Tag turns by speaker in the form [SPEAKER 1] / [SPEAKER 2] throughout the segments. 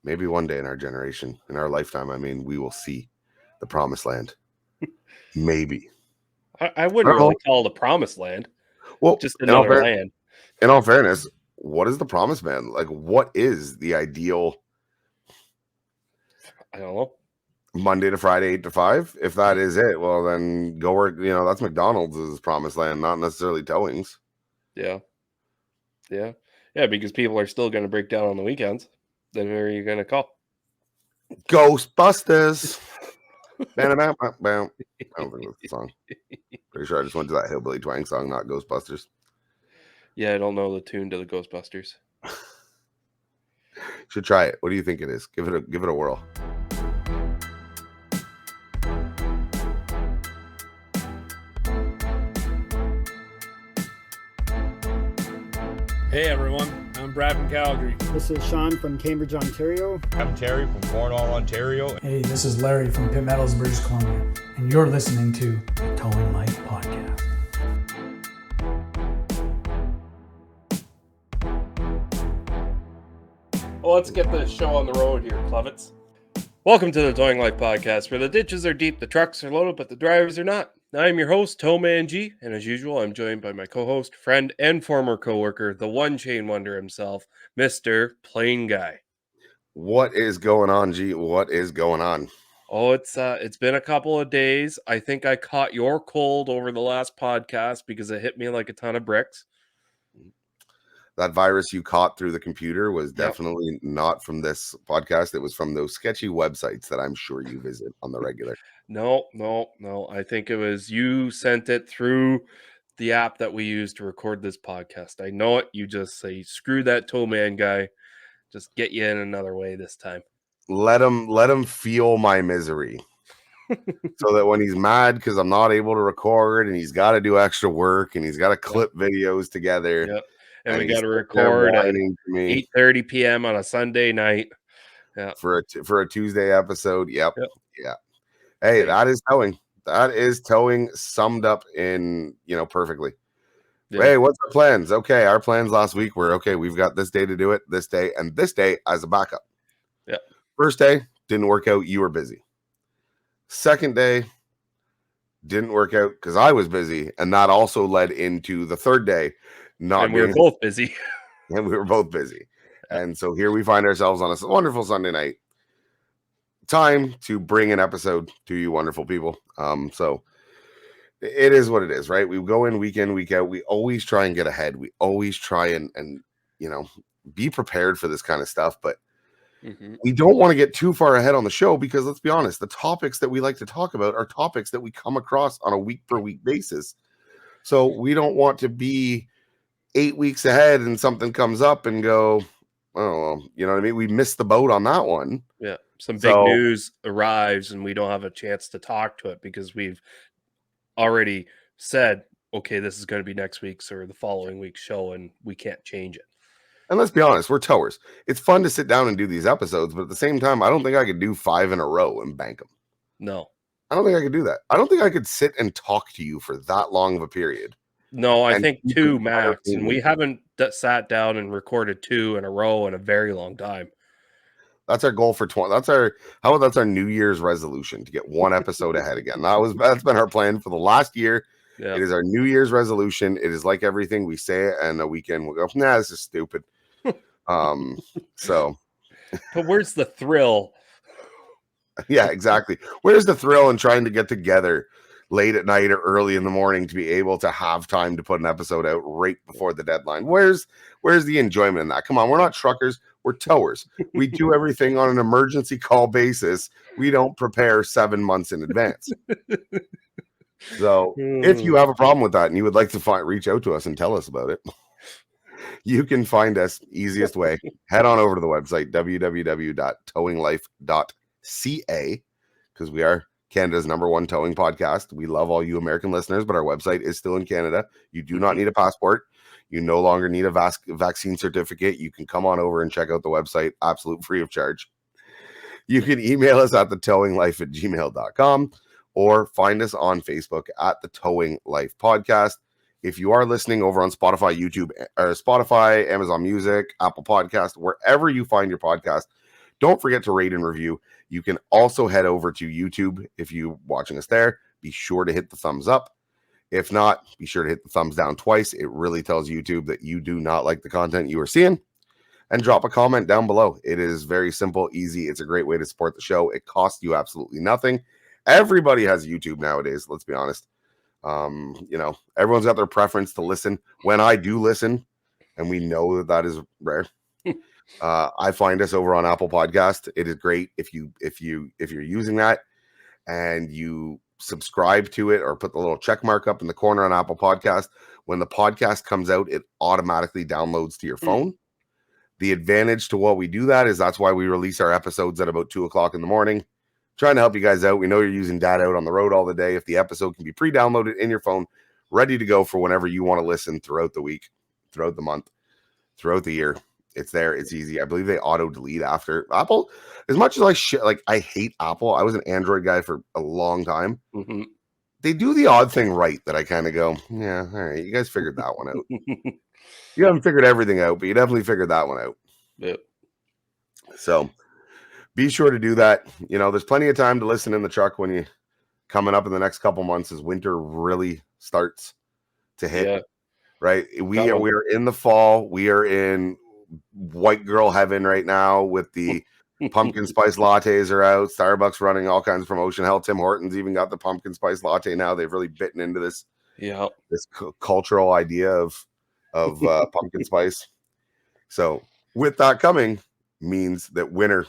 [SPEAKER 1] maybe one day in our generation, in our lifetime, I mean, we will see the promised land. Maybe.
[SPEAKER 2] I wouldn't really call it a promised land.
[SPEAKER 1] Well,
[SPEAKER 2] just another land.
[SPEAKER 1] In all fairness, what is the promised man? Like, what is the ideal?
[SPEAKER 2] I don't know.
[SPEAKER 1] Monday to Friday, 8 to 5. If that is it, well, then go work. That's McDonald's promised land, not necessarily towing's.
[SPEAKER 2] Yeah. Because people are still going to break down on the weekends. Then who are you going to call?
[SPEAKER 1] Ghostbusters. I don't think that's the song. Pretty sure I just went to that Hillbilly Twang song, not Ghostbusters.
[SPEAKER 2] Yeah, I don't know the tune to the Ghostbusters.
[SPEAKER 1] Should try it. What do you think it is? Give it a whirl.
[SPEAKER 3] Hey everyone, I'm Brad from Calgary.
[SPEAKER 4] This is Sean from Cambridge, Ontario.
[SPEAKER 5] I'm Terry from Cornwall, Ontario.
[SPEAKER 6] Hey, this is Larry from Pitt Meadows, British Columbia, and you're listening to the Towing Life Podcast.
[SPEAKER 2] Well, let's get this show on the road here, Clevitz. Welcome to the Towing Life Podcast, where the ditches are deep, the trucks are loaded, but the drivers are not. I'm your host, TowManG, and as usual, I'm joined by my co-host, friend, and former co-worker, the one chain wonder himself, Mr. PlainGuy.
[SPEAKER 1] What is going on, G? What is going on?
[SPEAKER 2] Oh, it's been a couple of days. I think I caught your cold over the last podcast because it hit me like a ton of bricks.
[SPEAKER 1] That virus you caught through the computer was definitely not from this podcast. It was from those sketchy websites that I'm sure you visit on the regular.
[SPEAKER 2] No. I think it was you sent it through the app that we use to record this podcast. I know it. You just say, screw that TowManG guy. Just get you in another way this time.
[SPEAKER 1] Let him feel my misery. So that when he's mad because I'm not able to record and he's got to do extra work and he's got to clip videos together.
[SPEAKER 2] Yep. And we got to record at 8:30 p.m. on a Sunday night. Yeah.
[SPEAKER 1] For a Tuesday episode. Yep. Yeah. Hey, that is towing. That is towing summed up in, perfectly. Yeah. Hey, what's our plans? Okay, our plans last week were, we've got this day to do it, this day, and this day as a backup.
[SPEAKER 2] Yeah.
[SPEAKER 1] First day, didn't work out. You were busy. Second day, didn't work out because I was busy. And that also led into the third day.
[SPEAKER 2] And we were both busy.
[SPEAKER 1] And we were both busy. And so here we find ourselves on a wonderful Sunday night. Time to bring an episode to you wonderful people. So it is what it is, right? We go in, week out. We always try and get ahead. We always try and be prepared for this kind of stuff. But we don't want to get too far ahead on the show because let's be honest, the topics that we like to talk about are topics that we come across on a week per week basis. So we don't want to be 8 weeks ahead and something comes up and go, oh, you know what I mean? We missed the boat on that one.
[SPEAKER 2] Yeah. Some big news arrives and we don't have a chance to talk to it because we've already said, okay, this is going to be next week's or the following week's show and we can't change it.
[SPEAKER 1] And let's be honest, we're towers. It's fun to sit down and do these episodes, but at the same time, I don't think I could do 5 in a row and bank them.
[SPEAKER 2] No.
[SPEAKER 1] I don't think I could do that. I don't think I could sit and talk to you for that long of a period.
[SPEAKER 2] No, I think 2 max, and we haven't sat down and recorded 2 in a row in a very long time.
[SPEAKER 1] That's our goal for 20. That's our New Year's resolution to get 1 episode ahead again. That's been our plan for the last year. Yeah. It is our New Year's resolution. It is like everything we say it, and a weekend we'll go, nah, this is stupid. So,
[SPEAKER 2] but where's the thrill?
[SPEAKER 1] Yeah, exactly. Where's the thrill in trying to get together late at night or early in the morning to be able to have time to put an episode out right before the deadline? Where's the enjoyment in that? Come on, we're not truckers, we're towers. We do everything on an emergency call basis. We don't prepare 7 months in advance. So if you have a problem with that and you would like to reach out to us and tell us about it, you can find us easiest way. Head on over to the website, www.towinglife.ca, because we are Canada's #1 towing podcast. We love all you American listeners, but our website is still in Canada. You do not need a passport. You no longer need a vaccine certificate. You can come on over and check out the website, absolute free of charge. You can email us at thetowinglife@gmail.com or find us on Facebook at the Towing Life Podcast. If you are listening over on Spotify, YouTube, or Spotify, Amazon Music, Apple Podcast, wherever you find your podcast, Don't forget to rate and review. You can also head over to YouTube if you're watching us there. Be sure to hit the thumbs up. If not, be sure to hit the thumbs down twice. It really tells YouTube that you do not like the content you are seeing. And drop a comment down below. It is very simple, easy. It's a great way to support the show. It costs you absolutely nothing. Everybody has YouTube nowadays, let's be honest. Everyone's got their preference to listen. When I do listen, and we know that is rare, I find us over on Apple Podcast. It is great if you're using that and you subscribe to it or put the little check mark up in the corner on Apple Podcast. When the podcast comes out, it automatically downloads to your phone. The advantage to what we do that is that's why we release our episodes at about 2:00 in the morning. Trying to help you guys out. We know you're using data out on the road all the day. If the episode can be pre-downloaded in your phone, ready to go for whenever you want to listen throughout the week, throughout the month, throughout the year. It's there. It's easy. I believe they auto delete after Apple. As much as I hate Apple. I was an Android guy for a long time.
[SPEAKER 2] Mm-hmm.
[SPEAKER 1] They do the odd thing right that I kind of go, yeah, all right, you guys figured that one out. You haven't figured everything out, but you definitely figured that one out.
[SPEAKER 2] Yep.
[SPEAKER 1] So be sure to do that. There's plenty of time to listen in the truck when you coming up in the next couple months as winter really starts to hit.
[SPEAKER 2] Yeah.
[SPEAKER 1] Right. We are in the fall. We are in white girl heaven right now with the pumpkin spice lattes are out. Starbucks running all kinds of promotion. Hell, Tim Hortons even got the pumpkin spice latte now. They've really bitten into this.
[SPEAKER 2] Yeah.
[SPEAKER 1] This cultural idea of pumpkin spice. So with that coming means that winter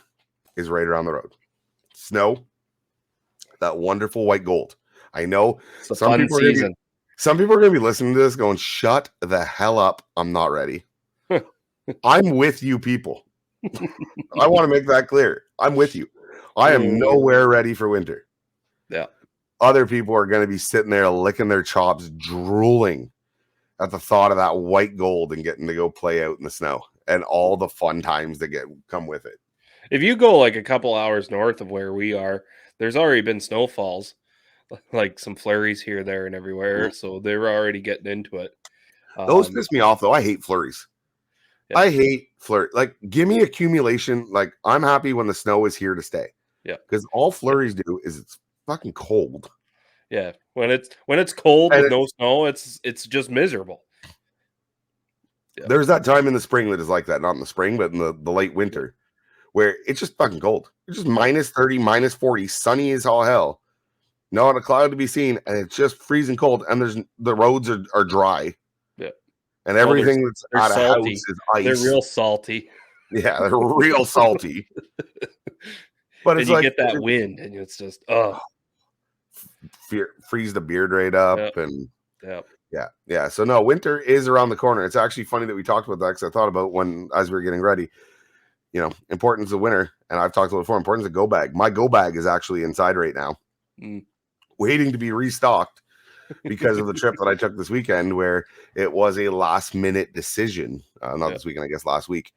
[SPEAKER 1] is right around the road. Snow, that wonderful white gold. I know some people are going to be listening to this going, shut the hell up. I'm not ready. I'm with you people. I want to make that clear. I'm with you. I am nowhere ready for winter.
[SPEAKER 2] Yeah.
[SPEAKER 1] Other people are going to be sitting there licking their chops, drooling at the thought of that white gold and getting to go play out in the snow and all the fun times that come with it.
[SPEAKER 2] If you go like a couple hours north of where we are, there's already been snowfalls, like some flurries here, there, and everywhere. So they were already getting into it.
[SPEAKER 1] Those piss me off, though. I hate flurries. Yeah. I hate flurry. Like, give me accumulation. Like, I'm happy when the snow is here to stay.
[SPEAKER 2] Yeah.
[SPEAKER 1] Because all flurries do is it's fucking cold.
[SPEAKER 2] Yeah. When it's cold and with no snow, it's just miserable.
[SPEAKER 1] Yeah. There's that time in the spring that is like that. Not in the spring, but in the late winter, where it's just fucking cold. It's just minus 30, minus 40, sunny as all hell. Not a cloud to be seen, and it's just freezing cold. And the roads are dry.
[SPEAKER 2] Yeah.
[SPEAKER 1] And everything that's out of house is ice.
[SPEAKER 2] They're real salty.
[SPEAKER 1] Yeah, they're real salty. But it's
[SPEAKER 2] and you get that wind, and it's just
[SPEAKER 1] freeze the beard right up, and yeah. So no, winter is around the corner. It's actually funny that we talked about that because I thought about as we were getting ready. Importance of winter, and I've talked about it before. Importance of go bag. My go bag is actually inside right now, waiting to be restocked. Because of the trip that I took this weekend, where it was a last minute decision, this weekend, I guess last week,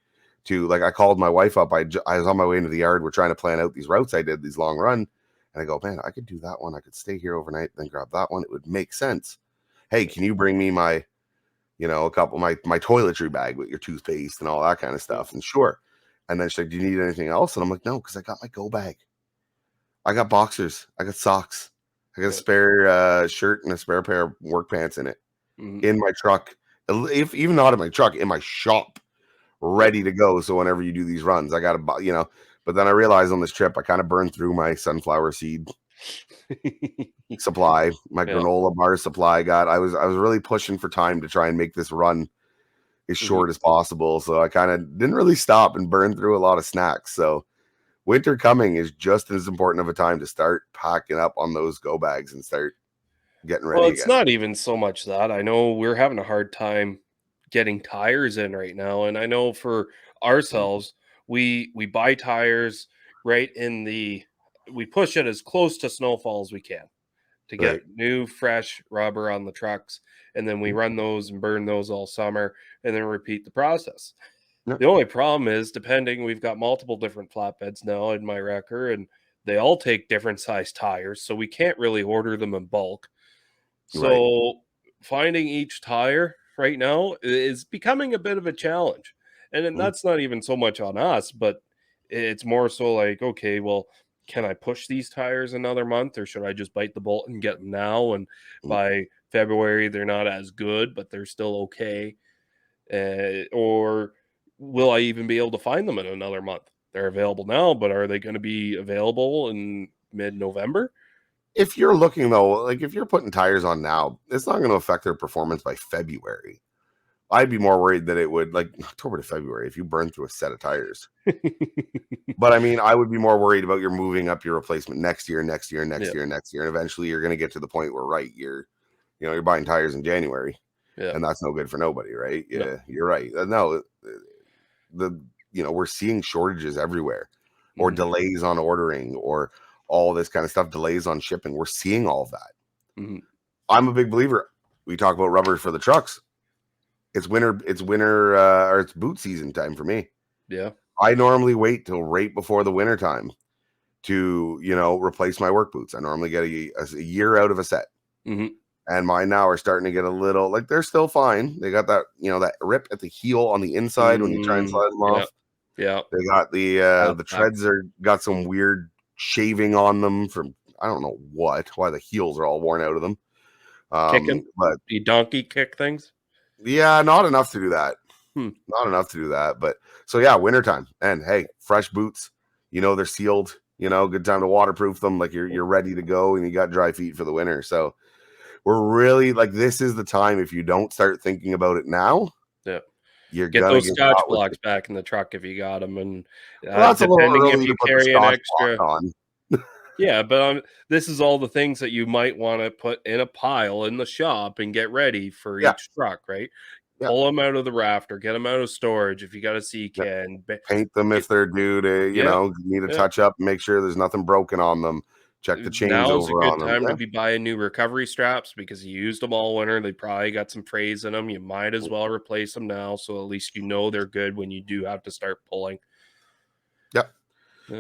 [SPEAKER 1] I called my wife up. I was on my way into the yard. We're trying to plan out these routes I did, these long run. And I go, man, I could do that one. I could stay here overnight, then grab that one. It would make sense. Hey, can you bring me my, a couple, my toiletry bag with your toothpaste and all that kind of stuff? And sure. And then she's like, do you need anything else? And I'm like, no, because I got my go bag. I got boxers. I got socks. I got a spare shirt and a spare pair of work pants in it in my truck. If even not in my truck, in my shop, ready to go. So whenever you do these runs, I got to, but then I realized on this trip, I kind of burned through my sunflower seed supply, my granola bar supply. I was really pushing for time to try and make this run as short as possible. So I kind of didn't really stop and burn through a lot of snacks. So winter coming is just as important of a time to start packing up on those go bags and start getting ready.
[SPEAKER 2] Well, it's not even so much that. I know we're having a hard time getting tires in right now. And I know for ourselves, we buy tires right we push it as close to snowfall as we can to get new, fresh rubber on the trucks. And then we run those and burn those all summer and then repeat the process. The only problem is, we've got multiple different flatbeds now in my wrecker, and they all take different size tires, so we can't really order them in bulk. So finding each tire right now is becoming a bit of a challenge. And that's not even so much on us, but It's more so like, okay, well, can I push these tires another month, or should I just bite the bullet and get them now? And by February, they're not as good, but they're still okay. Or will I even be able to find them in another month? They're available now, but are they going to be available in mid-November?
[SPEAKER 1] If you're looking though, like if you're putting tires on now, it's not going to affect their performance by February. I'd be more worried that it would, like October to February, if you burn through a set of tires. But I mean, I would be more worried about you're moving up your replacement next year, and eventually you're going to get to the point where you're buying tires in January, and that's no good for nobody, right? Yeah,
[SPEAKER 2] No.
[SPEAKER 1] you're right. No, we're seeing shortages everywhere, or delays on ordering, or all this kind of stuff, delays on shipping. We're seeing all of that. I'm a big believer. We talk about rubber for the trucks. It's winter, or it's boot season time for me.
[SPEAKER 2] Yeah.
[SPEAKER 1] I normally wait till right before the winter time to, replace my work boots. I normally get a year out of a set. And mine now are starting to get a little, like, they're still fine. They got that, that rip at the heel on the inside when you try and slide them off.
[SPEAKER 2] Yeah.
[SPEAKER 1] They got the treads got some weird shaving on them from, I don't know why the heels are all worn out of them.
[SPEAKER 2] Kicking?
[SPEAKER 1] But
[SPEAKER 2] the donkey kick things?
[SPEAKER 1] Yeah, not enough to do that. Not enough to do that. But so yeah, wintertime. And hey, fresh boots, they're sealed, good time to waterproof them. Like you're ready to go, and you got dry feet for the winter. So we're really, like, this is the time. If you don't start thinking about it now, you're
[SPEAKER 2] get
[SPEAKER 1] gonna
[SPEAKER 2] those
[SPEAKER 1] get
[SPEAKER 2] Scotch blocks back in the truck if you got them. And
[SPEAKER 1] that's a little
[SPEAKER 2] depending
[SPEAKER 1] early
[SPEAKER 2] if you
[SPEAKER 1] to put the
[SPEAKER 2] carry an
[SPEAKER 1] Scotch
[SPEAKER 2] extra
[SPEAKER 1] block on.
[SPEAKER 2] Yeah, but this is all the things that you might want to put in a pile in the shop and get ready for each truck, right? Pull them out of the rafter, get them out of storage if you got a sea can.
[SPEAKER 1] Paint them if they're due to, need a touch up, make sure there's nothing broken on them. Check the chains
[SPEAKER 2] Now is a
[SPEAKER 1] over
[SPEAKER 2] good
[SPEAKER 1] on them.
[SPEAKER 2] time to be buying new recovery straps because you used them all winter. They probably got some frays in them. You might as well replace them now, so at least they're good when you do have to start pulling.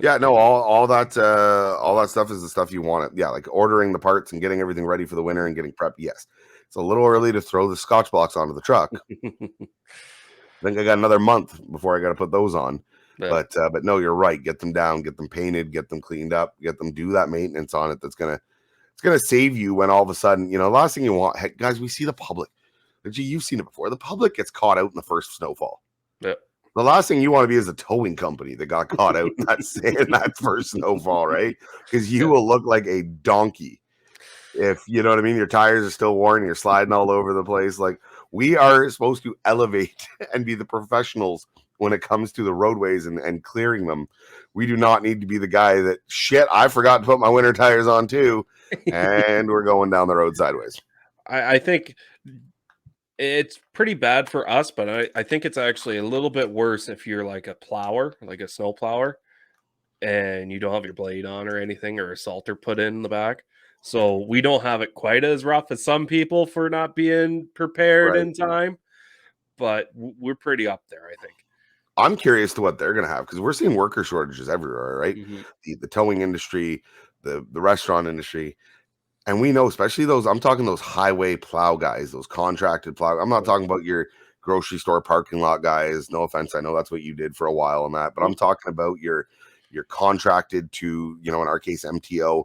[SPEAKER 1] Yeah, no, all that stuff is the stuff you want. Yeah, like ordering the parts and getting everything ready for the winter and getting prepped. Yes, it's a little early to throw the Scotch blocks onto the truck. I think I got another month before I got to put those on. But no, you're right. Get them down, get them painted, get them cleaned up, get them do that maintenance on it. It's gonna save you when all of a sudden, the last thing you want, heck, guys, we see the public. You've seen it before. The public gets caught out in the first snowfall.
[SPEAKER 2] Yeah.
[SPEAKER 1] The last thing you want to be is a towing company that got caught out in that first snowfall, right? Because you will look like a donkey if, you know what I mean, your tires are still worn, you're sliding all over the place. Like, we are supposed to elevate and be the professionals when it comes to the roadways and clearing them. We do not need to be the guy that, shit, I forgot to put my winter tires on too, and we're going down the road sideways.
[SPEAKER 2] I think it's pretty bad for us, but I think it's actually a little bit worse if you're like a plower, like a snow plower, and you don't have your blade on or anything, or a salter put in the back. So we don't have it quite as rough as some people for not being prepared in time, but we're pretty up there, I think.
[SPEAKER 1] I'm curious to what they're going to have, because we're seeing worker shortages everywhere, right? The towing industry, the restaurant industry. And we know, especially I'm talking those highway plow guys, those contracted plow. I'm not talking about your grocery store parking lot guys. No offense. I know that's what you did for a while on that, but I'm talking about your contracted to, in our case, MTO.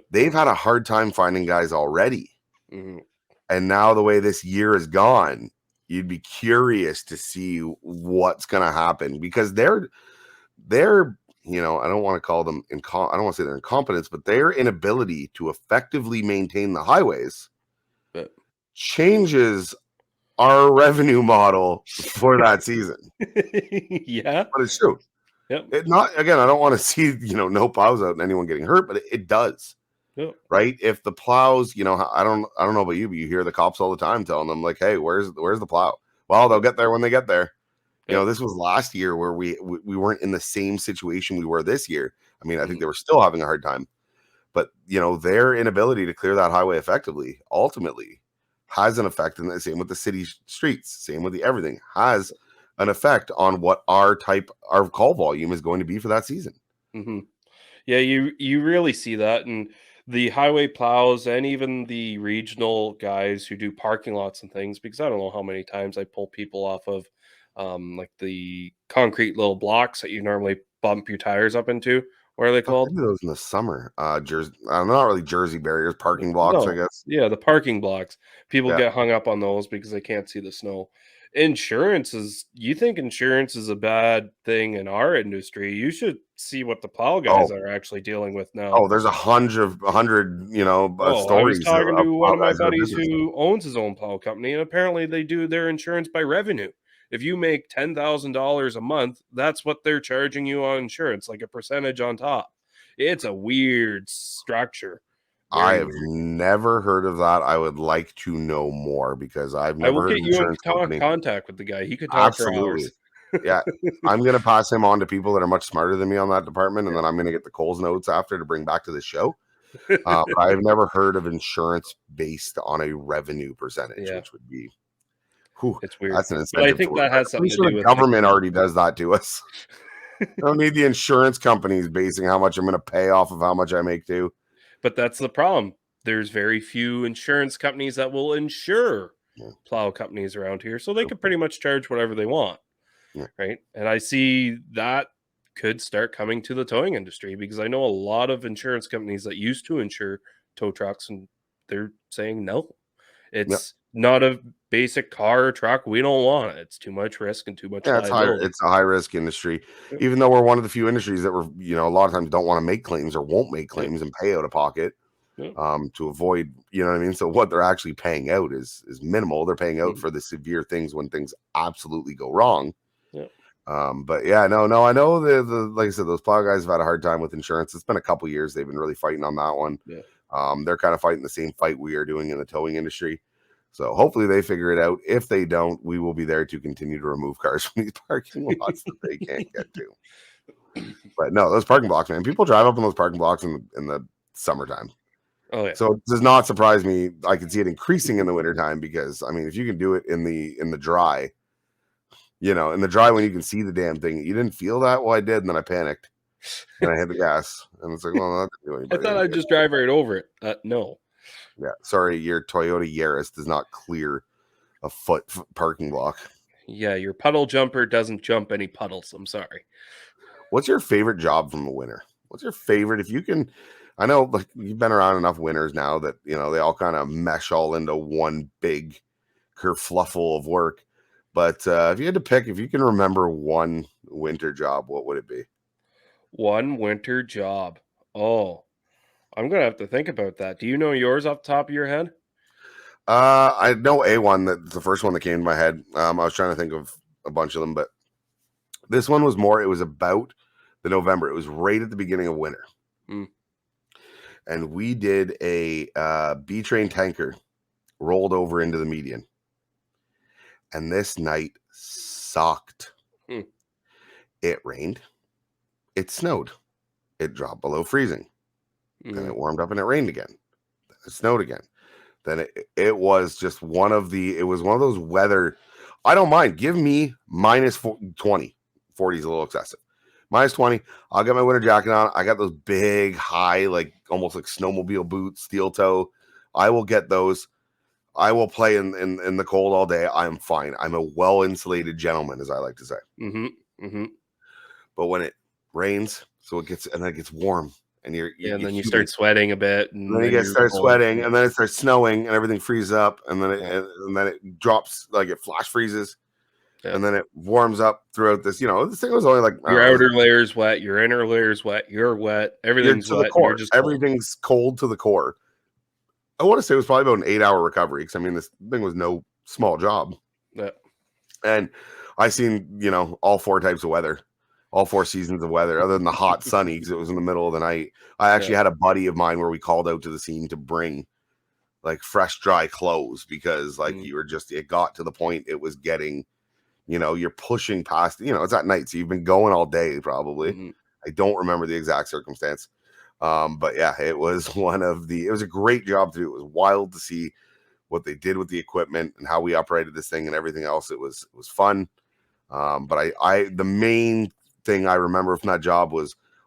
[SPEAKER 1] They've had a hard time finding guys already. And now the way this year is gone, you'd be curious to see what's going to happen, because they're I don't want to call them I don't want to say they're incompetence, but their inability to effectively maintain the highways changes our revenue model for that season.
[SPEAKER 2] Yeah,
[SPEAKER 1] but it's true.
[SPEAKER 2] Yep.
[SPEAKER 1] I don't want to see, no plows out and anyone getting hurt, but it does.
[SPEAKER 2] Yep.
[SPEAKER 1] Right? If the plows, I don't know about you, but you hear the cops all the time telling them, like, hey, where's the plow? Well, they'll get there when they get there. This was last year where we weren't in the same situation we were this year. I mean, I think they were still having a hard time, but their inability to clear that highway effectively ultimately has an effect. And the same with the city streets, same with everything has an effect on what our call volume is going to be for that season.
[SPEAKER 2] Yeah, you really see that, and the highway plows and even the regional guys who do parking lots and things, because I don't know how many times I pull people off of like the concrete little blocks that you normally bump your tires up into. What are they
[SPEAKER 1] I
[SPEAKER 2] called?
[SPEAKER 1] do those in the summer. Jersey, I'm not really Jersey barriers, parking blocks, I
[SPEAKER 2] No,
[SPEAKER 1] guess.
[SPEAKER 2] yeah, the parking blocks. People
[SPEAKER 1] Yeah.
[SPEAKER 2] get hung up on those because they can't see the snow. You think insurance is a bad thing in our industry? You should see what the plow guys
[SPEAKER 1] Oh,
[SPEAKER 2] are actually dealing with now.
[SPEAKER 1] oh, there's a hundred,
[SPEAKER 2] Oh, I was
[SPEAKER 1] stories
[SPEAKER 2] talking
[SPEAKER 1] of
[SPEAKER 2] to one
[SPEAKER 1] plow
[SPEAKER 2] of my
[SPEAKER 1] guys in our
[SPEAKER 2] buddies
[SPEAKER 1] business.
[SPEAKER 2] who owns his own plow company, and apparently they do their insurance by revenue. If you make $10,000 a month, that's what they're charging you on insurance, like a percentage on top. It's a weird structure.
[SPEAKER 1] I
[SPEAKER 2] Very
[SPEAKER 1] have
[SPEAKER 2] weird.
[SPEAKER 1] never heard of that. I would like to know more because I've
[SPEAKER 2] I will
[SPEAKER 1] never heard of
[SPEAKER 2] get you in
[SPEAKER 1] insurance company.
[SPEAKER 2] contact with the guy. He could talk for
[SPEAKER 1] Absolutely.
[SPEAKER 2] hours.
[SPEAKER 1] Yeah. I'm going to pass him on to people that are much smarter than me on that department. And then I'm going to get the Coles notes after to bring back to the show. But I've never heard of insurance based on a revenue percentage,
[SPEAKER 2] Yeah,
[SPEAKER 1] which would be, whew,
[SPEAKER 2] it's weird.
[SPEAKER 1] that's an
[SPEAKER 2] But I
[SPEAKER 1] incentive to
[SPEAKER 2] think
[SPEAKER 1] work.
[SPEAKER 2] that has
[SPEAKER 1] I'm pretty
[SPEAKER 2] something to
[SPEAKER 1] sure
[SPEAKER 2] do
[SPEAKER 1] the
[SPEAKER 2] with like
[SPEAKER 1] government already does that to us. I don't need the insurance companies basing how much I'm going to pay off of how much I make too.
[SPEAKER 2] But that's the problem. There's very few insurance companies that will insure
[SPEAKER 1] Yeah.
[SPEAKER 2] plow companies around here, so they could pretty much charge whatever they want.
[SPEAKER 1] Yeah.
[SPEAKER 2] Right? And I see that could start coming to the towing industry because I know a lot of insurance companies that used to insure tow trucks and they're saying no. It's not a basic car or truck. We don't want it. It's too much risk and too much
[SPEAKER 1] Yeah, it's high.
[SPEAKER 2] liability.
[SPEAKER 1] It's a high risk industry,
[SPEAKER 2] Yep.
[SPEAKER 1] even though we're one of the few industries that were, a lot of times don't want to make claims or won't make claims and pay out of pocket,
[SPEAKER 2] Yep.
[SPEAKER 1] to avoid, you know what I mean. So what they're actually paying out is minimal. They're paying out for the severe things when things absolutely go wrong.
[SPEAKER 2] Yep.
[SPEAKER 1] But yeah, no, I know the like I said, those plow guys have had a hard time with insurance. It's been a couple years. They've been really fighting on that one.
[SPEAKER 2] Yeah.
[SPEAKER 1] They're kind of fighting the same fight we are doing in the towing industry. So hopefully they figure it out. If they don't, we will be there to continue to remove cars from these parking lots that they can't get to. But no, those parking blocks, man, people drive up in those parking blocks in the summertime.
[SPEAKER 2] Oh yeah.
[SPEAKER 1] So it does not surprise me. I can see it increasing in the wintertime because I mean, if you can do it in the dry, in the dry when you can see the damn thing, you didn't feel that? Well, I did, and then I panicked and I hit the gas, and it's like, well, that didn't do
[SPEAKER 2] I
[SPEAKER 1] anybody
[SPEAKER 2] thought
[SPEAKER 1] any
[SPEAKER 2] I'd
[SPEAKER 1] good.
[SPEAKER 2] just drive right over it. No.
[SPEAKER 1] Yeah, sorry, your Toyota Yaris does not clear a foot parking block.
[SPEAKER 2] Yeah, your puddle jumper doesn't jump any puddles. I'm sorry.
[SPEAKER 1] What's your favorite job from the winter? What's your favorite? If you can, I know like you've been around enough winters now that they all kind of mesh all into one big kerfluffle of work. But if you had to pick, if you can remember one winter job, what would it be?
[SPEAKER 2] One winter job. Oh, I'm gonna have to think about that. Do you know yours off the top of your head?
[SPEAKER 1] I know that's the first one that came to my head. I was trying to think of a bunch of them, but this one was more. It was about the November. It was right at the beginning of winter, and we did a B train tanker rolled over into the median, and this night sucked. It rained, it snowed, it dropped below freezing, then it warmed up and it rained again, then it snowed again. Then it was just it was one of those weather. I don't mind. Give me minus 20. 40 is a little excessive. Minus 20. I'll get my winter jacket on. I got those big, high, like almost like snowmobile boots, steel toe. I will get those. I will play in the cold all day. I'm fine. I'm a well-insulated gentleman, as I like to say. But when it rains, it gets warm. And
[SPEAKER 2] and then you start sweating a bit,
[SPEAKER 1] and then you start sweating, and then it starts snowing, and everything freezes up, and then it drops, like it flash freezes, and then it warms up throughout this. This thing was only like
[SPEAKER 2] your outer layer's wet, your inner layer's wet, you're wet, everything's
[SPEAKER 1] to
[SPEAKER 2] wet.
[SPEAKER 1] the core.
[SPEAKER 2] Just
[SPEAKER 1] everything's cold to the core. I want to say it was probably about an 8-hour recovery because I mean this thing was no small job.
[SPEAKER 2] Yeah,
[SPEAKER 1] and I seen all four types of weather. All 4 seasons of weather, other than the hot sunny, because it was in the middle of the night. I actually had a buddy of mine where we called out to the scene to bring like fresh, dry clothes because like it got to the point it was getting, you're pushing past, it's at night. So you've been going all day probably. I don't remember the exact circumstance. But yeah, it was it was a great job to do. It was wild to see what they did with the equipment and how we operated this thing and everything else. It was fun. But the main thing I remember from that job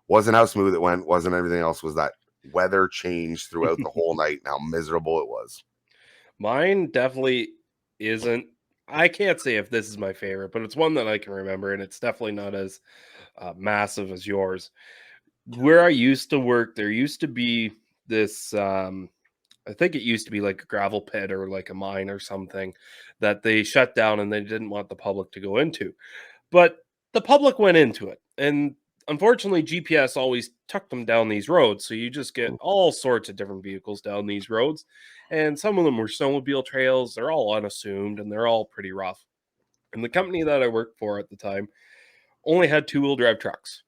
[SPEAKER 1] wasn't how smooth it went, wasn't everything else, was that weather changed throughout the whole night and how miserable it was.
[SPEAKER 2] Mine definitely isn't I can't say if this is my favorite, but it's one that I can remember, and it's definitely not as massive as yours. Where I used to work, there used to be this. I think it used to be like a gravel pit or like a mine or something that they shut down and they didn't want the public to go into. But the public went into it. And unfortunately, GPS always took them down these roads. So you just get all sorts of different vehicles down these roads. And some of them were snowmobile trails. They're all unassumed and they're all pretty rough. And the company that I worked for at the time only had 2-wheel drive trucks.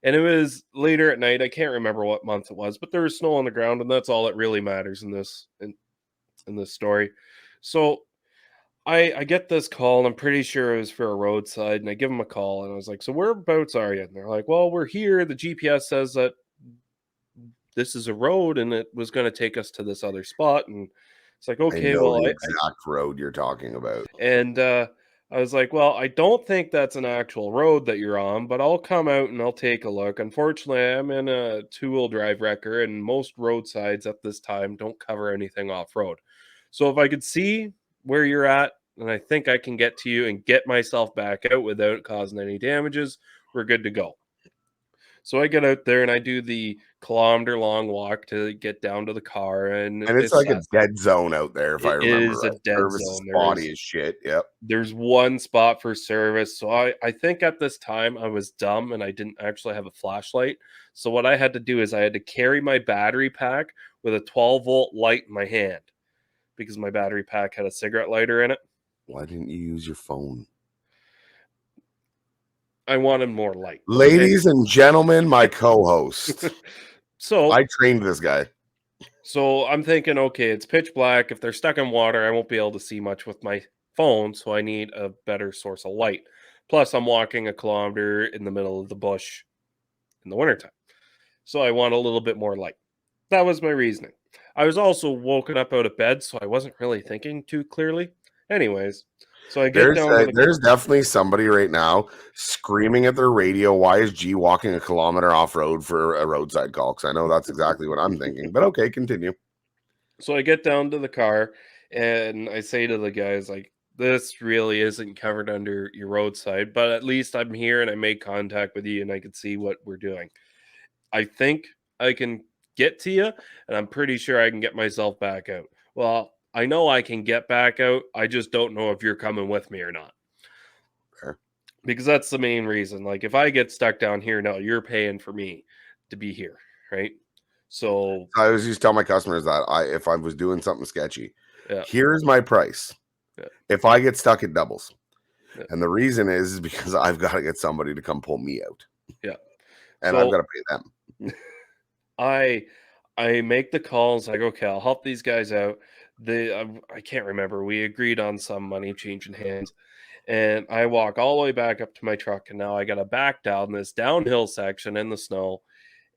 [SPEAKER 2] And it was later at night. I can't remember what month it was, but there was snow on the ground, and that's all that really matters in this story. So I get this call, and I'm pretty sure it was for a roadside, and I give them a call, and I was like, "So whereabouts are you?" And they're like, "Well, we're here. The GPS says that this is a road, and it was going to take us to this other spot." And it's like,
[SPEAKER 1] I
[SPEAKER 2] "Okay,
[SPEAKER 1] know
[SPEAKER 2] well,
[SPEAKER 1] the exact road you're talking about.
[SPEAKER 2] And I was like, well, I don't think that's an actual road that you're on, but I'll come out and I'll take a look. Unfortunately, I'm in a 2-wheel drive wrecker, and most roadsides at this time don't cover anything off road. So if I could see where you're at, and I think I can get to you and get myself back out without causing any damages, we're good to go. So I get out there and I do the kilometer long walk to get down to the car, and
[SPEAKER 1] And it's
[SPEAKER 2] it's
[SPEAKER 1] like a dead zone out there, if I
[SPEAKER 2] it
[SPEAKER 1] remember
[SPEAKER 2] is a
[SPEAKER 1] right.
[SPEAKER 2] dead
[SPEAKER 1] Service is
[SPEAKER 2] zone.
[SPEAKER 1] spotty as shit. Yep.
[SPEAKER 2] There's one spot for service. So I think at this time I was dumb and I didn't actually have a flashlight. So what I had to do is I had to carry my battery pack with a 12-volt light in my hand because my battery pack had a cigarette lighter in it.
[SPEAKER 1] Why didn't you use your phone?
[SPEAKER 2] I wanted more light. Okay?
[SPEAKER 1] Ladies and gentlemen, my co-host.
[SPEAKER 2] So
[SPEAKER 1] I trained this guy.
[SPEAKER 2] So I'm thinking, okay, it's pitch black. If they're stuck in water, I won't be able to see much with my phone. So I need a better source of light. Plus, I'm walking a kilometer in the middle of the bush in the wintertime. So I want a little bit more light. That was my reasoning. I was also woken up out of bed, so I wasn't really thinking too clearly. Anyways, so I get down to the
[SPEAKER 1] There's definitely somebody right now screaming at their radio, why is G walking a kilometer off road for a roadside call? Because I know that's exactly what I'm thinking. But okay, continue.
[SPEAKER 2] So I get down to the car and I say to the guys, like, this really isn't covered under your roadside, but at least I'm here and I made contact with you and I can see what we're doing. I think I can get to you, and I'm pretty sure I can get myself back out. Well, I know I can get back out. I just don't know if you're coming with me or not.
[SPEAKER 1] Fair.
[SPEAKER 2] Because that's the main reason. Like, if I get stuck down here, no, you're paying for me to be here, right? So
[SPEAKER 1] I always used to tell my customers that if I was doing something sketchy,
[SPEAKER 2] yeah,
[SPEAKER 1] here's my price.
[SPEAKER 2] Yeah.
[SPEAKER 1] If I get stuck, it doubles.
[SPEAKER 2] Yeah.
[SPEAKER 1] And the reason is because I've got to get somebody to come pull me out.
[SPEAKER 2] Yeah.
[SPEAKER 1] And
[SPEAKER 2] So
[SPEAKER 1] I've got to pay them.
[SPEAKER 2] I make the calls like, okay, I'll help these guys out. I can't remember. We agreed on some money changing hands, and I walk all the way back up to my truck, and now I got to back down this downhill section in the snow,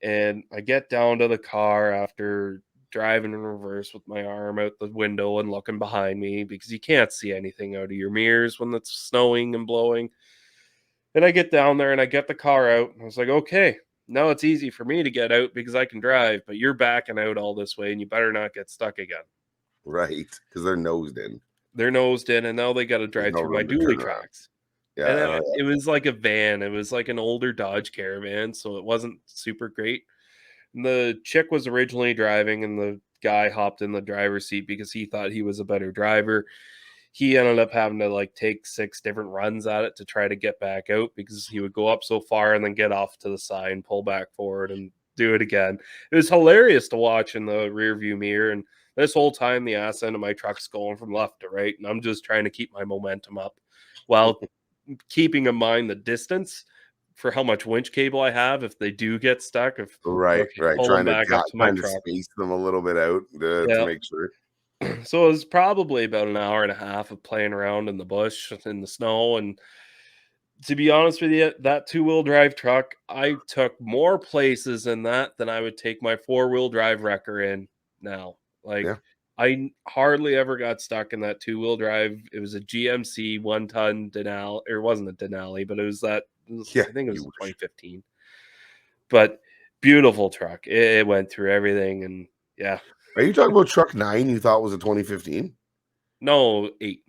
[SPEAKER 2] and I get down to the car after driving in reverse with my arm out the window and looking behind me because you can't see anything out of your mirrors when it's snowing and blowing. And I get down there and I get the car out, and I was like, okay, now it's easy for me to get out because I can drive, but you're backing out all this way and you better not get stuck again.
[SPEAKER 1] Right. Because they're nosed in.
[SPEAKER 2] They're nosed in, and now they got to drive
[SPEAKER 1] no
[SPEAKER 2] through my
[SPEAKER 1] room to
[SPEAKER 2] dually
[SPEAKER 1] turn around.
[SPEAKER 2] tracks.
[SPEAKER 1] Yeah.
[SPEAKER 2] And it was like a van. It was like an older Dodge Caravan, so it wasn't super great. And the chick was originally driving, and the guy hopped in the driver's seat because he thought he was a better driver. He ended up having to like take 6 different runs at it to try to get back out because he would go up so far and then get off to the side and pull back forward and do it again. It was hilarious to watch in the rear view mirror. And this whole time, the ass end of my truck's going from left to right, and I'm just trying to keep my momentum up while keeping in mind the distance for how much winch cable I have if they do get stuck. If
[SPEAKER 1] Right.
[SPEAKER 2] pull them back up to my
[SPEAKER 1] trying to
[SPEAKER 2] truck.
[SPEAKER 1] space them a little bit out to make sure.
[SPEAKER 2] So it was probably about an hour and a half of playing around in the bush in the snow. And to be honest with you, that 2-wheel drive truck, I took more places in that than I would take my 4-wheel drive wrecker in now. Like,
[SPEAKER 1] Yeah.
[SPEAKER 2] I hardly ever got stuck in that 2-wheel drive. It was a GMC 1-ton Denali, or it wasn't a Denali, but it was I think it was 2015. But beautiful truck. It went through everything, and yeah.
[SPEAKER 1] Are you talking about truck 9 you thought was a 2015?
[SPEAKER 2] No, 8.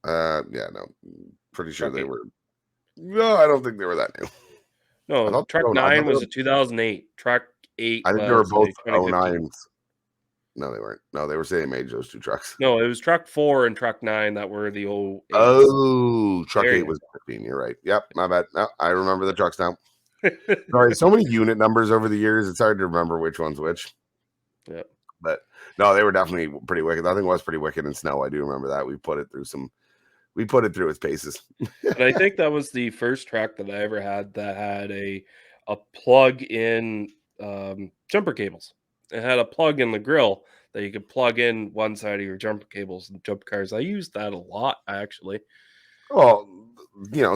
[SPEAKER 1] Yeah, no, pretty sure
[SPEAKER 2] Truck
[SPEAKER 1] they
[SPEAKER 2] 8.
[SPEAKER 1] were. No, I don't think they were that new. I
[SPEAKER 2] No,
[SPEAKER 1] thought,
[SPEAKER 2] Truck
[SPEAKER 1] oh, no, I thought
[SPEAKER 2] 9
[SPEAKER 1] they
[SPEAKER 2] was
[SPEAKER 1] were,
[SPEAKER 2] a 2008. Truck 8
[SPEAKER 1] I think they were
[SPEAKER 2] was
[SPEAKER 1] both
[SPEAKER 2] a 2015.
[SPEAKER 1] 09s. No, they weren't. No, they were same age, those two trucks.
[SPEAKER 2] No, it was Truck 4 and Truck 9 that were the 08s.
[SPEAKER 1] Oh, truck
[SPEAKER 2] There
[SPEAKER 1] 8
[SPEAKER 2] you
[SPEAKER 1] was 15. You're right. Yep, my bad. No, I remember the trucks now. Sorry, so many unit numbers over the years. It's hard to remember which one's which.
[SPEAKER 2] Yeah.
[SPEAKER 1] But no, they were definitely pretty wicked. I think it was pretty wicked in snow. I do remember that. We put it through its paces.
[SPEAKER 2] And I think that was the first truck that I ever had that had a plug-in jumper cables. It had a plug in the grill that you could plug in one side of your jumper cables and jump cars. I used that a lot, actually.
[SPEAKER 1] Well,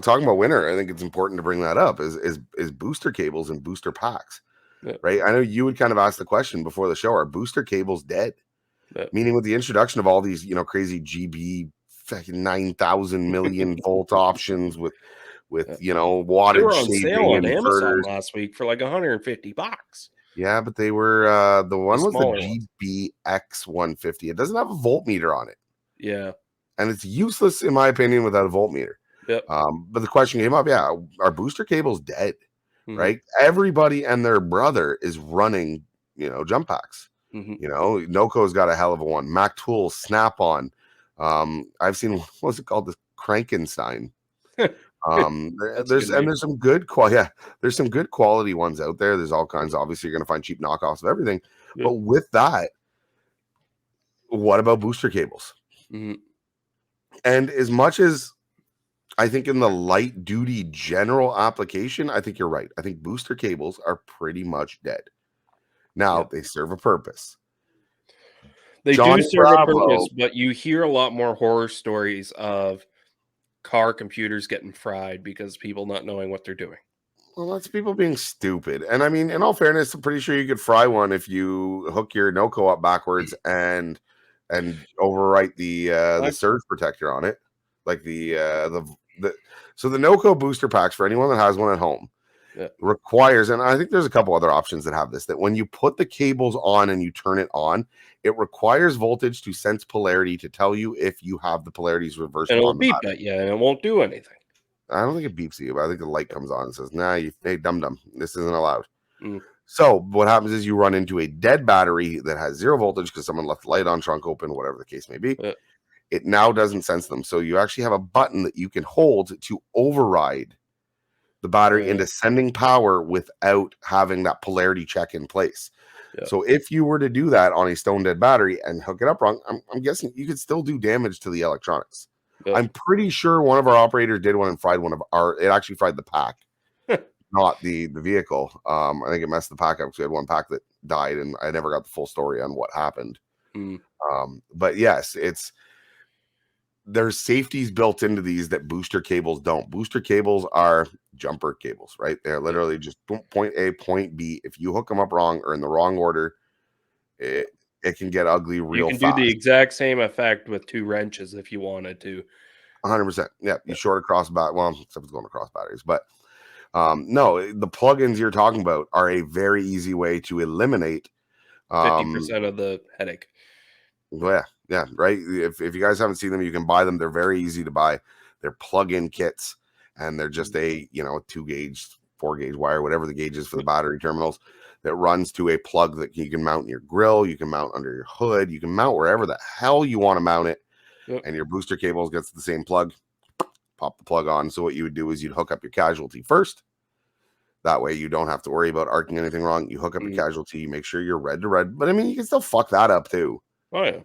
[SPEAKER 1] talking about winter, I think it's important to bring that up is booster cables and booster packs,
[SPEAKER 2] Yeah.
[SPEAKER 1] right? I know you would kind of ask the question before the show: are booster cables dead?
[SPEAKER 2] Yeah.
[SPEAKER 1] Meaning, with the introduction of all these, crazy GB fucking 9,000 million volt options with
[SPEAKER 2] They
[SPEAKER 1] wattage
[SPEAKER 2] were on sale
[SPEAKER 1] saving
[SPEAKER 2] on Amazon
[SPEAKER 1] inverters.
[SPEAKER 2] last week for like $150.
[SPEAKER 1] Yeah, but they were the one was the
[SPEAKER 2] smaller ones.
[SPEAKER 1] GBX 150. It doesn't have a voltmeter on it.
[SPEAKER 2] Yeah.
[SPEAKER 1] And it's useless, in my opinion, without a voltmeter.
[SPEAKER 2] Yep.
[SPEAKER 1] But the question came up, yeah, are booster cables dead?
[SPEAKER 2] Mhm.
[SPEAKER 1] Right? Everybody and their brother is running, jump packs.
[SPEAKER 2] Mhm.
[SPEAKER 1] Noco's got a hell of a one. Mac Tools, Snap-on. I've seen, what's it called? The Krankenstein. There's some good there's some good quality ones out there. There's all kinds. Obviously, you're going to find cheap knockoffs of everything.
[SPEAKER 2] Yep.
[SPEAKER 1] But with that, what about booster cables?
[SPEAKER 2] Mhm.
[SPEAKER 1] And as much as I think in the light duty general application, I think you're right. I think booster cables are pretty much dead. Now,
[SPEAKER 2] Yep.
[SPEAKER 1] they serve a purpose.
[SPEAKER 2] They
[SPEAKER 1] Johnny
[SPEAKER 2] do serve a
[SPEAKER 1] Bravo.
[SPEAKER 2] purpose, but you hear a lot more horror stories of car computers getting fried because people not knowing what they're doing.
[SPEAKER 1] Well, that's people being stupid. And I mean, in all fairness, I'm pretty sure you could fry one if you hook your Noco up backwards and overwrite the surge protector on it, like so the Noco booster packs, for anyone that has one at home, requires, and I think there's a couple other options that have this, that when you put the cables on and you turn it on, it requires voltage to sense polarity to tell you if you have the polarities reversed.
[SPEAKER 2] And it'll beep at you and it won't do anything.
[SPEAKER 1] I don't think it beeps at you, but I think the light comes on and says, nah, hey, dum-dum, this isn't allowed.
[SPEAKER 2] Mm.
[SPEAKER 1] So what happens is you run into a dead battery that has zero voltage because someone left the light on, trunk open, whatever the case may be. It now doesn't sense them. So you actually have a button that you can hold to override the battery into sending power without having that polarity check in place. So if you were to do that on a stone dead battery and hook it up wrong, I'm guessing you could still do damage to the electronics. I'm pretty sure one of our operators did one and fried it actually fried the pack, not the vehicle. I think it messed the pack up because we had one pack that died and I never got the full story on what happened. But yes, there's safeties built into these that booster cables don't. Booster cables are jumper cables, right? They're literally just point A, point B. If you hook them up wrong or in the wrong order, it can get ugly real fast. You can
[SPEAKER 2] do the exact same effect with two wrenches if you wanted to.
[SPEAKER 1] 100%. Yeah, you short across except it's going across batteries. But no, the plugins you're talking about are a very easy way to eliminate
[SPEAKER 2] 50% of the headache.
[SPEAKER 1] Yeah, right. If you guys haven't seen them, you can buy them. They're very easy to buy. They're plug-in kits, and they're just a 2-gauge, 4-gauge wire, whatever the gauge is for the battery terminals, that runs to a plug that you can mount in your grill, you can mount under your hood, you can mount wherever the hell you want to mount it. And your booster cables gets the same plug. Pop the plug on. So what you would do is you'd hook up your casualty first. That way you don't have to worry about arcing anything wrong. You hook up your casualty, you make sure you're red to red. But I mean, you can still fuck that up too.
[SPEAKER 2] Oh yeah.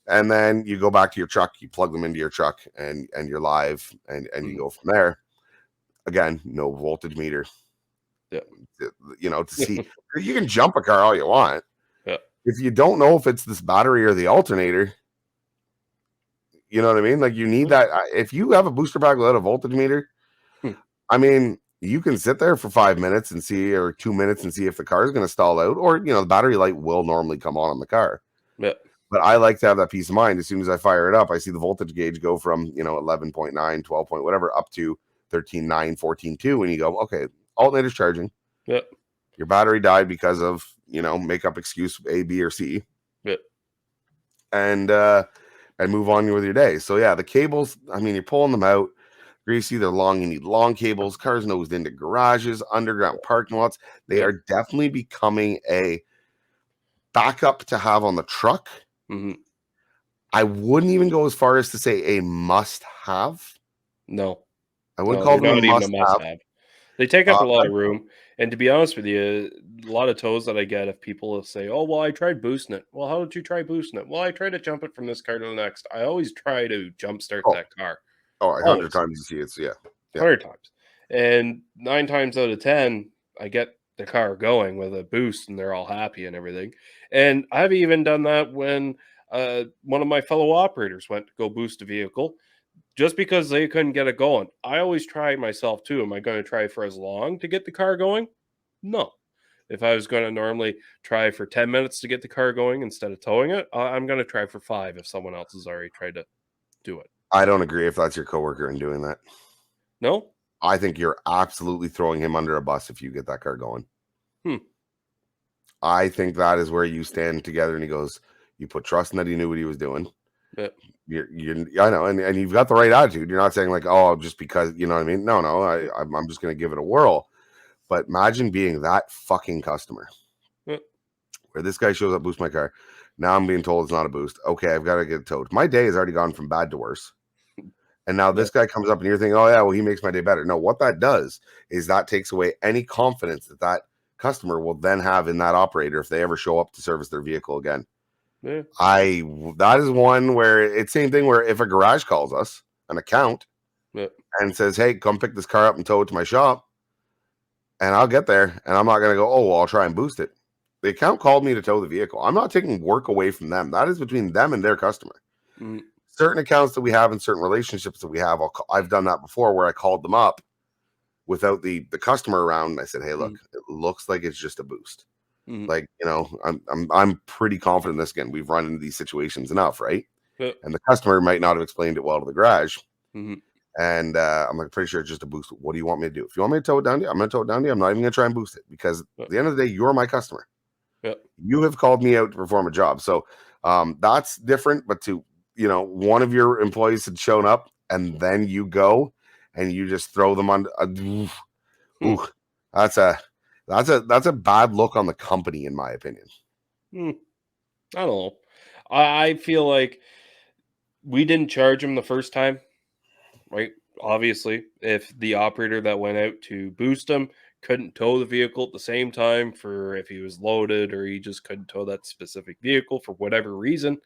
[SPEAKER 1] And then you go back to your truck, you plug them into your truck, and you're live, and you go from there. Again, no voltage meter.
[SPEAKER 2] Yeah.
[SPEAKER 1] To see, you can jump a car all you want.
[SPEAKER 2] Yeah.
[SPEAKER 1] If you don't know if it's this battery or the alternator, you know what I mean? Like, you need that. If you have a booster pack without a voltage meter, I mean, you can sit there for 5 minutes and see, or 2 minutes and see if the car is going to stall out, or, the battery light will normally come on the car.
[SPEAKER 2] Yeah.
[SPEAKER 1] But I like to have that peace of mind. As soon as I fire it up, I see the voltage gauge go from, 11.9, 12 point, whatever, up to 13.9, 14.2. And you go, okay, alternator's charging.
[SPEAKER 2] Yep.
[SPEAKER 1] Your battery died because of, make up excuse A, B, or C.
[SPEAKER 2] Yep.
[SPEAKER 1] And and move on with your day. So yeah, the cables, I mean, you're pulling them out. Greasy, they're long. You need long cables. Cars nosed into garages, underground parking lots. They are definitely becoming a backup to have on the truck.
[SPEAKER 2] Mm-hmm.
[SPEAKER 1] I wouldn't even go as far as to say a must-have.
[SPEAKER 2] No.
[SPEAKER 1] I wouldn't
[SPEAKER 2] No,
[SPEAKER 1] call
[SPEAKER 2] they're
[SPEAKER 1] them a
[SPEAKER 2] not even a
[SPEAKER 1] must-have.
[SPEAKER 2] must-have. They take up a lot of room. And to be honest with you, a lot of tows that I get, if people will say, oh, well, I tried boosting it. Well, how did you try boosting it? Well, I tried to jump it from this car to the next. I always try to jumpstart that car.
[SPEAKER 1] 100 times you see it's, yeah.
[SPEAKER 2] 100 times. And 9 times out of 10, I get the car going with a boost and they're all happy and everything. And I've even done that when one of my fellow operators went to go boost a vehicle just because they couldn't get it going. I always try myself too. Am I going to try for as long to get the car going? No. If I was going to normally try for 10 minutes to get the car going instead of towing it, I'm going to try for 5 if someone else has already tried to do it.
[SPEAKER 1] I don't agree if that's your coworker and doing that.
[SPEAKER 2] No?
[SPEAKER 1] I think you're absolutely throwing him under a bus if you get that car going. I think that is where you stand together and he goes, you put trust in that he knew what he was doing.
[SPEAKER 2] Yeah.
[SPEAKER 1] I know, and you've got the right attitude. You're not saying like, oh, just because, you know what I mean? No, I'm just going to give it a whirl. But imagine being that fucking customer where this guy shows up, boost my car. Now I'm being told it's not a boost. Okay, I've got to get it towed. My day has already gone from bad to worse. And now this guy comes up and you're thinking, oh yeah, well, he makes my day better. No, what that does is that takes away any confidence that that customer will then have in that operator if they ever show up to service their vehicle again.
[SPEAKER 2] Yeah.
[SPEAKER 1] That is one where it's same thing where if a garage calls us, an account, and says, hey, come pick this car up and tow it to my shop, and I'll get there, and I'm not going to go, oh, well, I'll try and boost it. The account called me to tow the vehicle. I'm not taking work away from them. That is between them and their customer. Mm-hmm. Certain accounts that we have and certain relationships that we have, I've done that before where I called them up without the customer around. And I said, hey, look, it looks like it's just a boost. Like, you know, I'm pretty confident in this. Again, we've run into these situations enough, right? And the customer might not have explained it well to the garage. And I'm like, pretty sure it's just a boost. What do you want me to do? If you want me to tow it down to you, I'm going to tow it down to you. I'm not even going to try and boost it because at the end of the day, you're my customer. You have called me out to perform a job. So that's different. But to, you know, one of your employees had shown up and then you go and you just throw them on. That's a bad look on the company, in my opinion.
[SPEAKER 2] I don't know. I feel like we didn't charge him the first time, right? Obviously, if the operator that went out to boost him couldn't tow the vehicle at the same time for if he was loaded or he just couldn't tow that specific vehicle for whatever reason,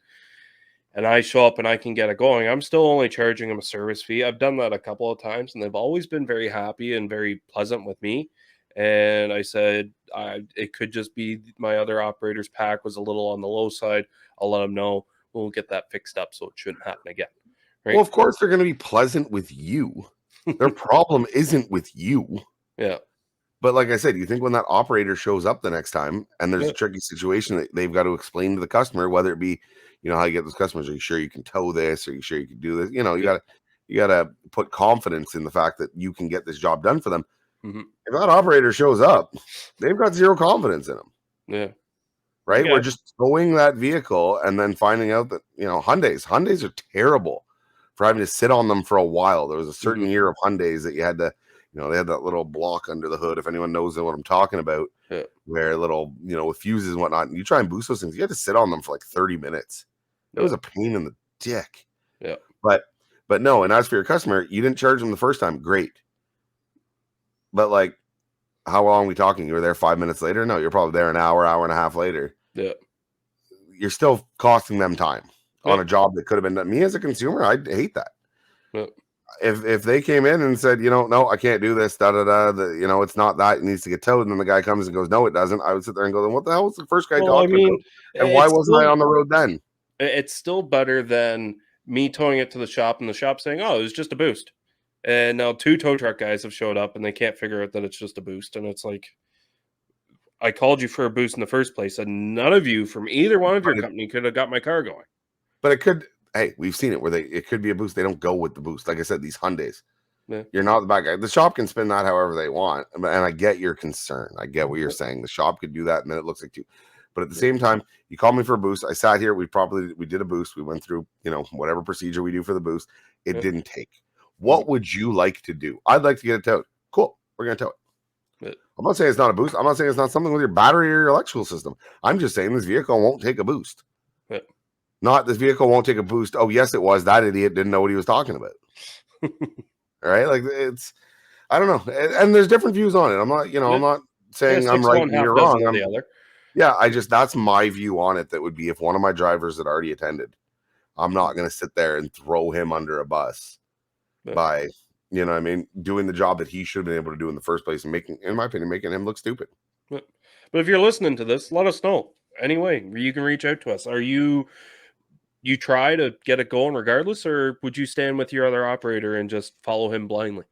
[SPEAKER 2] and I show up and I can get it going, I'm still only charging him a service fee. I've done that a couple of times and they've always been very happy and very pleasant with me. And I said, it could just be my other operator's pack was a little on the low side. I'll let them know. We'll get that fixed up so it shouldn't happen again. Right?
[SPEAKER 1] Well, of course, they're going to be pleasant with you. Their problem isn't with you.
[SPEAKER 2] Yeah.
[SPEAKER 1] But like I said, you think when that operator shows up the next time and there's a tricky situation that they've got to explain to the customer, whether it be, you know, how you get those customers, are you sure you can tow this? Are you sure you can do this? You know, you gotta put confidence in the fact that you can get this job done for them. If that operator shows up, they've got zero confidence in them.
[SPEAKER 2] Yeah.
[SPEAKER 1] Right? We're just towing that vehicle and then finding out that, you know, Hyundais are terrible for having to sit on them for a while. There was a certain year of Hyundais that you had to, you know, they had that little block under the hood, if anyone knows what I'm talking about, where little, you know, with fuses and whatnot, and you try and boost those things, you had to sit on them for like 30 minutes. It was a pain in the dick.
[SPEAKER 2] Yeah.
[SPEAKER 1] But no, and as for your customer, you didn't charge them the first time. Great. But like, how long are we talking? You were there 5 minutes later? No, you're probably there an hour and a half later.
[SPEAKER 2] Yeah.
[SPEAKER 1] You're still costing them time on a job that could have been done. Me as a consumer, I'd hate that.
[SPEAKER 2] Yeah.
[SPEAKER 1] If they came in and said, you know, no, I can't do this, you know, it's not that, it needs to get towed, and then the guy comes and goes, no, it doesn't, I would sit there and go, then what the hell was the first guy talking about? And why wasn't I on the road then?
[SPEAKER 2] It's still better than me towing it to the shop and the shop saying, oh, it was just a boost. And now 2 tow truck guys have showed up and they can't figure out that it's just a boost. And it's like, I called you for a boost in the first place, and none of you from either one of your company could have got my car going.
[SPEAKER 1] But it could. Hey, we've seen it where it could be a boost. They don't go with the boost. Like I said, these Hyundais. Yeah. You're not the bad guy. The shop can spin that however they want. And I get your concern. I get what you're saying. The shop could do that, and then it looks like you. But at the same time, you called me for a boost. I sat here. We did a boost. We went through, whatever procedure we do for the boost. It didn't take. What would you like to do? I'd like to get it towed. Cool. We're going to tow it. I'm not saying it's not a boost. I'm not saying it's not something with your battery or your electrical system. I'm just saying this vehicle won't take a boost. Not this vehicle won't take a boost. Oh, yes, it was. That idiot didn't know what he was talking about. All right? Like, I don't know. And there's different views on it. I'm not, I'm not saying I'm right and you're wrong.
[SPEAKER 2] The other.
[SPEAKER 1] Yeah, that's my view on it. That would be if one of my drivers had already attended, I'm not going to sit there and throw him under a bus by, doing the job that he should have been able to do in the first place and in my opinion, making him look stupid.
[SPEAKER 2] But if you're listening to this, let us know. Anyway, you can reach out to us. Are you try to get it going regardless, or would you stand with your other operator and just follow him blindly?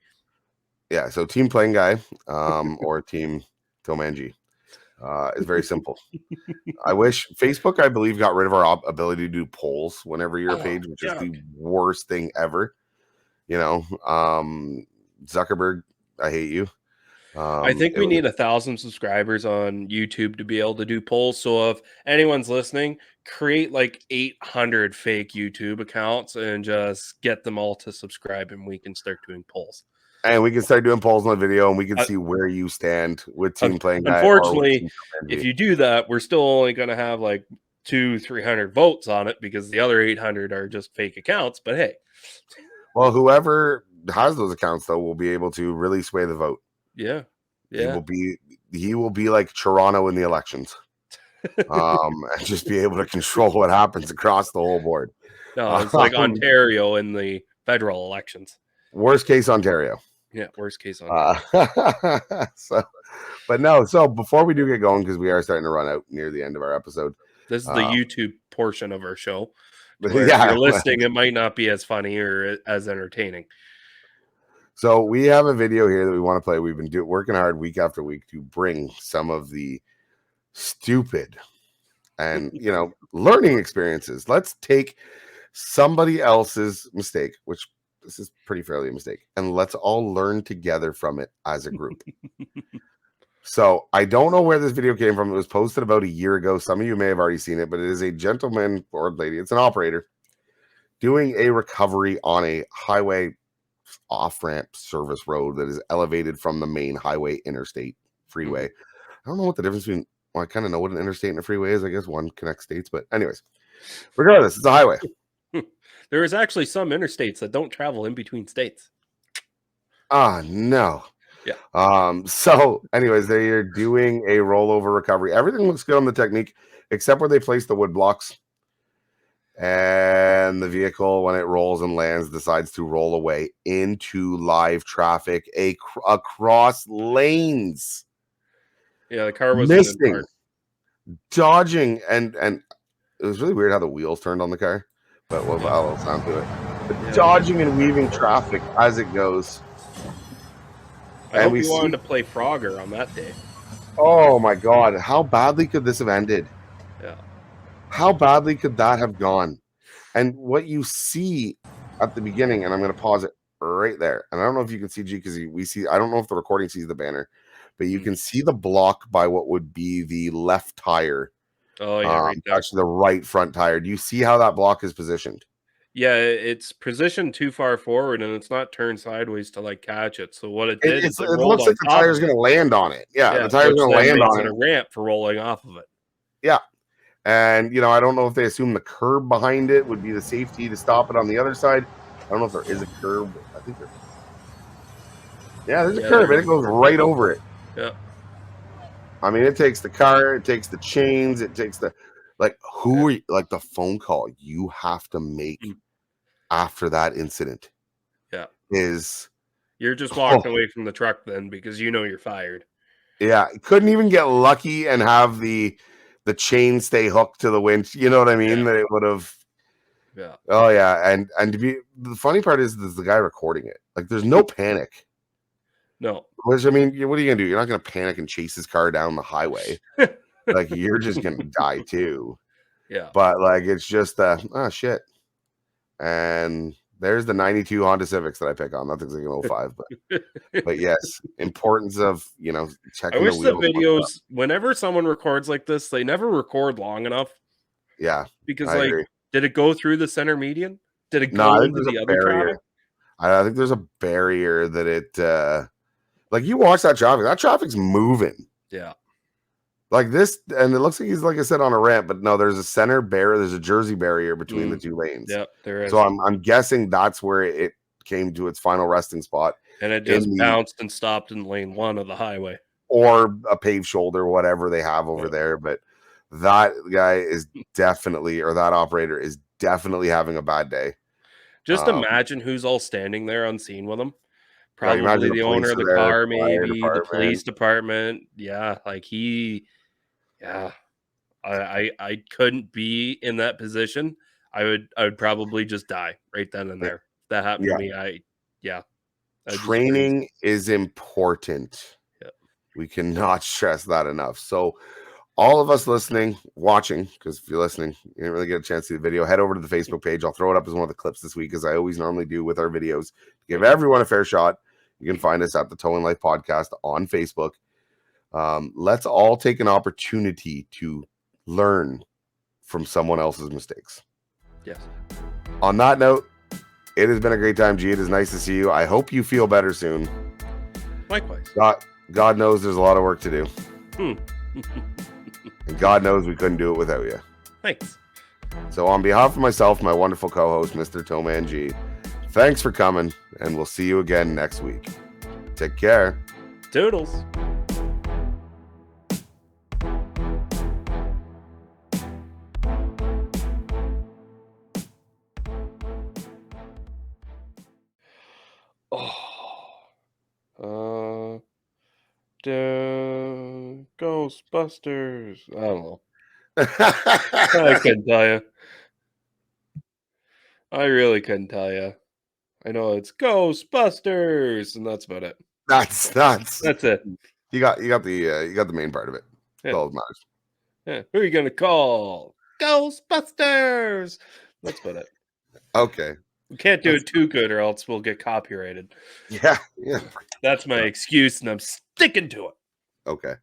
[SPEAKER 1] Yeah, so Team PlainGuy or Team TowManG. It's very simple. I wish Facebook, I believe, got rid of our ability to do polls whenever you're a page, which is the worst thing ever. Zuckerberg, I hate you.
[SPEAKER 2] I think we need 1,000 subscribers on YouTube to be able to do polls. So if anyone's listening, create like 800 fake YouTube accounts and just get them all to subscribe, and we can start doing polls.
[SPEAKER 1] And we can start doing polls on the video, and we can see where you stand with Team PlainGuy.
[SPEAKER 2] Unfortunately, if you do that, we're still only going to have like 200-300 votes on it because the other 800 are just fake accounts. But hey,
[SPEAKER 1] well, whoever has those accounts though will be able to really sway the vote.
[SPEAKER 2] Yeah.
[SPEAKER 1] He will be like Toronto in the elections, and just be able to control what happens across the whole board.
[SPEAKER 2] No, it's like Ontario in the federal elections.
[SPEAKER 1] Worst case, Ontario.
[SPEAKER 2] Yeah, worst case Ontario.
[SPEAKER 1] So before we do get going, because we are starting to run out near the end of our episode.
[SPEAKER 2] This is the YouTube portion of our show.
[SPEAKER 1] If
[SPEAKER 2] you're listening, it might not be as funny or as entertaining.
[SPEAKER 1] So we have a video here that we want to play. We've been working hard week after week to bring some of the stupid and, learning experiences. Let's take somebody else's mistake, which this is pretty fairly a mistake, and let's all learn together from it as a group. So I don't know where this video came from. It was posted about a year ago. Some of you may have already seen it, but it is a gentleman or lady. It's an operator doing a recovery on a highway off-ramp service road that is elevated from the main highway interstate freeway. I don't know what the difference between, I kind of know what an interstate and a freeway is. I guess one connects states, but anyways, regardless, it's a highway.
[SPEAKER 2] There is actually some interstates that don't travel in between states.
[SPEAKER 1] No.
[SPEAKER 2] Yeah.
[SPEAKER 1] So anyways, they are doing a rollover recovery. Everything looks good on the technique, except where they place the wood blocks. And the vehicle, when it rolls and lands, decides to roll away into live traffic across lanes.
[SPEAKER 2] Yeah, the car was
[SPEAKER 1] missing, dodging, and it was really weird how the wheels turned on the car. But I'll sound to it. But dodging and weaving traffic as it goes.
[SPEAKER 2] I hope you wanted to play Frogger on that day.
[SPEAKER 1] Oh my God! How badly could this have ended?
[SPEAKER 2] Yeah.
[SPEAKER 1] How badly could that have gone? And what you see at the beginning, and I'm going to pause it right there. And I don't know if you can see G, because we see, I don't know if the recording sees the banner, but you can see the block by what would be the left tire.
[SPEAKER 2] Oh, yeah, right there.
[SPEAKER 1] Actually, the right front tire. Do you see how that block is positioned?
[SPEAKER 2] Yeah, it's positioned too far forward, and it's not turned sideways to like catch it. So what it did is
[SPEAKER 1] it looks like the tire's going to land on it. Yeah, the tire's going to land on it.
[SPEAKER 2] A ramp for rolling off of it.
[SPEAKER 1] Yeah. And, I don't know if they assume the curb behind it would be the safety to stop it on the other side. I don't know if there is a curb. I think there. Yeah, there's a curb, and it goes right over it.
[SPEAKER 2] Yeah.
[SPEAKER 1] I mean, it takes the car, it takes the chains, it takes the, the phone call you have to make after that incident.
[SPEAKER 2] Yeah.
[SPEAKER 1] You're
[SPEAKER 2] just walking away from the truck then because you're fired.
[SPEAKER 1] Yeah. Couldn't even get lucky and have the chain stay hooked to the winch. You know what I mean?
[SPEAKER 2] Yeah.
[SPEAKER 1] That it would have.
[SPEAKER 2] Yeah.
[SPEAKER 1] Oh yeah. And to be, the funny part is the guy recording it. Like, there's no panic.
[SPEAKER 2] No.
[SPEAKER 1] Which, I mean, what are you gonna do? You're not gonna panic and chase his car down the highway. Like, you're just gonna die too.
[SPEAKER 2] Yeah.
[SPEAKER 1] But it's just shit. And There's the 92 Honda Civics that I pick on. Nothing's like an 05, but yes, importance of,
[SPEAKER 2] I
[SPEAKER 1] checking
[SPEAKER 2] wish the
[SPEAKER 1] wheels.
[SPEAKER 2] videos, whenever someone records like this, they never record long enough.
[SPEAKER 1] Yeah,
[SPEAKER 2] Because,
[SPEAKER 1] I agree.
[SPEAKER 2] did it go through the center median? Did it
[SPEAKER 1] No,
[SPEAKER 2] go
[SPEAKER 1] I think
[SPEAKER 2] into
[SPEAKER 1] there's
[SPEAKER 2] the
[SPEAKER 1] a
[SPEAKER 2] other
[SPEAKER 1] barrier.
[SPEAKER 2] traffic?
[SPEAKER 1] I think there's a barrier that it, like you watch that traffic. That traffic's moving.
[SPEAKER 2] Yeah.
[SPEAKER 1] Like this, and it looks like he's, like I said, on a ramp, but no, there's a center barrier. There's a Jersey barrier between the two lanes.
[SPEAKER 2] Yep, there is.
[SPEAKER 1] So I'm guessing that's where it came to its final resting spot.
[SPEAKER 2] And it just bounced and stopped in lane 1 of the highway.
[SPEAKER 1] Or a paved shoulder, whatever they have over there. But that guy is definitely, or that operator is definitely having a bad day.
[SPEAKER 2] Just imagine who's all standing there unseen with him.
[SPEAKER 1] Right,
[SPEAKER 2] Probably
[SPEAKER 1] the
[SPEAKER 2] the owner of the
[SPEAKER 1] police are there,
[SPEAKER 2] car,
[SPEAKER 1] the fire
[SPEAKER 2] maybe the police
[SPEAKER 1] department.
[SPEAKER 2] department. Yeah, like I couldn't be in that position. I would probably just die right then and there. If that happened to me, I'd
[SPEAKER 1] training is important.
[SPEAKER 2] Yeah.
[SPEAKER 1] We cannot stress that enough. So all of us listening, watching, because if you're listening, you didn't really get a chance to see the video, head over to the Facebook page. I'll throw it up as one of the clips this week, as I always normally do with our videos, to give everyone a fair shot. You can find us at the Towing Life Podcast on Facebook. Let's all take an opportunity to learn from someone else's mistakes.
[SPEAKER 2] Yes.
[SPEAKER 1] On that note, it has been a great time, G. It is nice to see you. I hope you feel better soon.
[SPEAKER 2] Likewise.
[SPEAKER 1] God knows there's a lot of work to do. And God knows we couldn't do it without you.
[SPEAKER 2] Thanks.
[SPEAKER 1] So on behalf of myself, my wonderful co-host, Mr. TowManG, thanks for coming, and we'll see you again next week. Take care.
[SPEAKER 2] Toodles. Ghostbusters. I don't know. I couldn't tell you. I really couldn't tell you. I know it's Ghostbusters, and that's about it.
[SPEAKER 1] That's
[SPEAKER 2] it.
[SPEAKER 1] You got the main part of it. That's all that matters.
[SPEAKER 2] Yeah. Who are you gonna call? Ghostbusters. That's about it.
[SPEAKER 1] Okay.
[SPEAKER 2] We can't do it too good, or else we'll get copyrighted.
[SPEAKER 1] Yeah.
[SPEAKER 2] That's my excuse, and I'm sticking to it.
[SPEAKER 1] Okay.